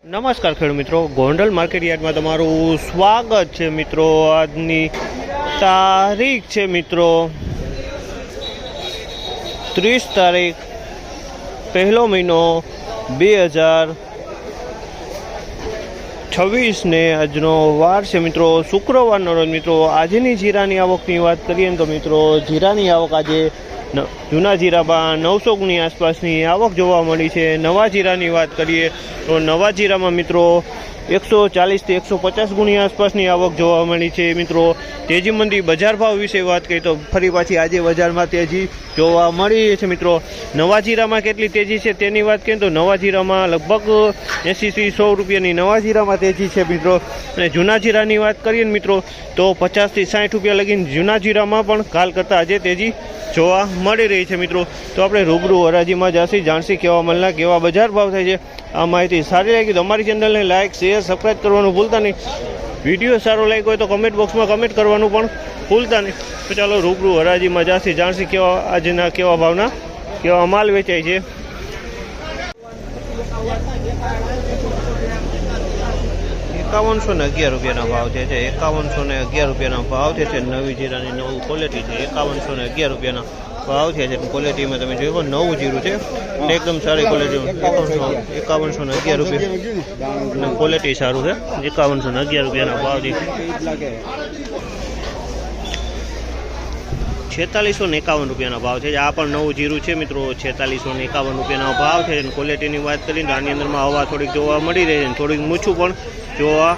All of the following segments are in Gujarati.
નમસ્કાર ખેડૂત મિત્રો, ગોંડલ માર્કેટ યાર્ડમાં તમારું સ્વાગત છે મિત્રો। આજની તારીખ છે મિત્રો 30 તારીખ પહેલો મહિનો 2026 ને આજનો વાર છે મિત્રો શુક્રવારનો રોજ। મિત્રો આજની જીરાની આવકની વાત કરીએ તો મિત્રો જીરાની આવક આજે જૂના જીરામાં 900 ગુણી આસપાસની આવક જોવા મળી છે। નવા જીરાની વાત કરીએ તો નવા જીરામાં મિત્રો 140 થી 150 ગુણી આસપાસની આવક જોવા મળી છે મિત્રો। તેજી મંદી બજાર ભાવ વિશે વાત કરીએ તો ફરી પાછી આજે બજારમાં તેજી જોવા મળી છે મિત્રો। નવા જીરામાં કેટલી તેજી છે તેની વાત કરીએ તો નવા જીરામાં લગભગ 80 થી 100 રૂપિયાની નવા જીરામાં તેજી છે મિત્રો। અને જૂના જીરાની વાત કરીએ મિત્રો તો 50 થી 60 રૂપિયા લગીને જૂના જીરામાં પણ કાલ કરતાં આજે તેજી જોવા મળી રહી છે મિત્રો। તો આપણે રૂબરૂ હરાજીમાં જઈશું, જાણસી કેવા મલના કેવા બજાર ભાવ થાય છે। આ માહિતી સારી લાગી તો અમારી ચેનલને લાઇક શેર સબસ્ક્રાઈબ કરવાનું ભૂલતા નહીં। વિડીયો સારો લાગ્યો હોય તો કમેન્ટ બોક્સમાં કમેન્ટ કરવાનું પણ ભૂલતા નહીં। તો ચાલો રૂબરૂ હરાજીમાં જઈશું, જાણસી કેવા આજના કેવા ભાવના કેવા માલ વેચાય છે। 5111 રૂપિયાના ભાવ છે। 5111 રૂપિયાના ભાવ છે। નવી જીરાની નવું ક્વોલિટી છે। 5111 રૂપિયાના ભાવ છે। ક્વોલિટીમાં તમે જોયો નવું જીરું છે, એકદમ સારી ક્વોલિટી। 5111 રૂપિયા ક્વોલિટી સારું છે। 5111 રૂપિયાના ભાવ છે। 4651 રૂપિયાના ભાવ છે। આ પણ નવું જીરું છે મિત્રો। 4651 રૂપિયાના ભાવ છે। ક્વોલિટીની વાત કરીએ તો આની અંદરમાં હવા થોડીક જોવા મળી રહી છે, થોડીક મૂછું પણ જોવા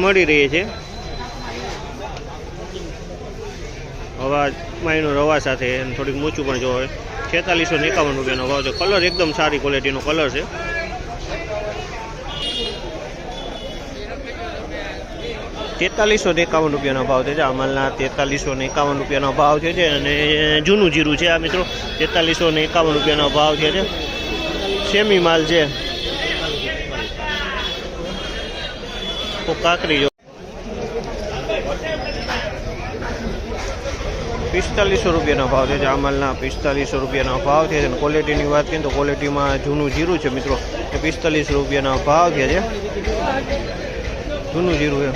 મળી રહી છે। હવા માયનો રવા સાથે થોડીક મૂછું પણ જોવા। 4651 રૂપિયાનો ભાવ છે। કલર એકદમ સારી ક્વોલિટીનો કલર છે। 4351 રૂપિયાનો ભાવ છે। આ માલના 4351 રૂપિયાનો ભાવ છે અને જૂનું જીરું છે આ મિત્રો। 4351 રૂપિયાનો ભાવ છે। સેમી માલ છે। કાકરી 4500 રૂપિયાનો ભાવ છે। આ માલના 4500 રૂપિયાનો ભાવ છે। ક્વોલિટીની વાત કરીએ તો ક્વોલિટીમાં જૂનું જીરું છે મિત્રો। 45 રૂપિયાનો ભાવ છે। જૂનું જીરું છે।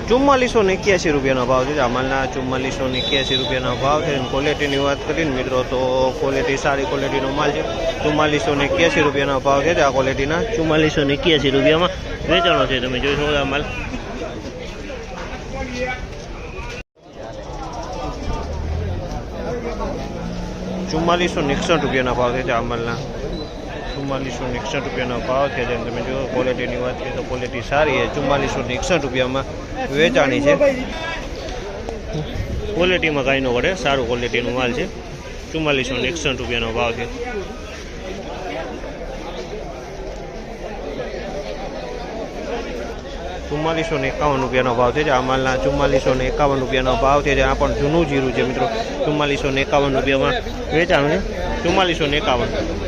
4481 રૂપિયાનો ભાવ છે। આ માલના 4481 રૂપિયાનો ભાવ છે। ક્વોલિટીની વાત કરીએ મિત્રો તો ક્વોલિટી સારી ક્વોલિટીનો માલ છે। 4481 રૂપિયાનો ભાવ છે। આ ક્વોલિટીના 4481 રૂપિયામાં વેચાણો છે। તમે જોઈ શકો આ માલ 4461 રૂપિયાના ભાવ છે। આ માલના 4461 રૂપિયાનો ભાવ છે। જેમ તમે જો ક્વોલિટીની વાત કરીએ તો ક્વોલિટી સારી છે। 4461 રૂપિયામાં વેચાણી છે। ક્વોલિટીમાં કાંઈ ન વળે, સારું ક્વોલિટીનું માલ છે। 4461 રૂપિયાનો ભાવ છે। 4451 રૂપિયાનો ભાવ છે। આ માલના 4451 રૂપિયાનો ભાવ છે। આ પણ જૂનું જીરું છે મિત્રો। 4451 રૂપિયામાં વેચાણું છે। 4451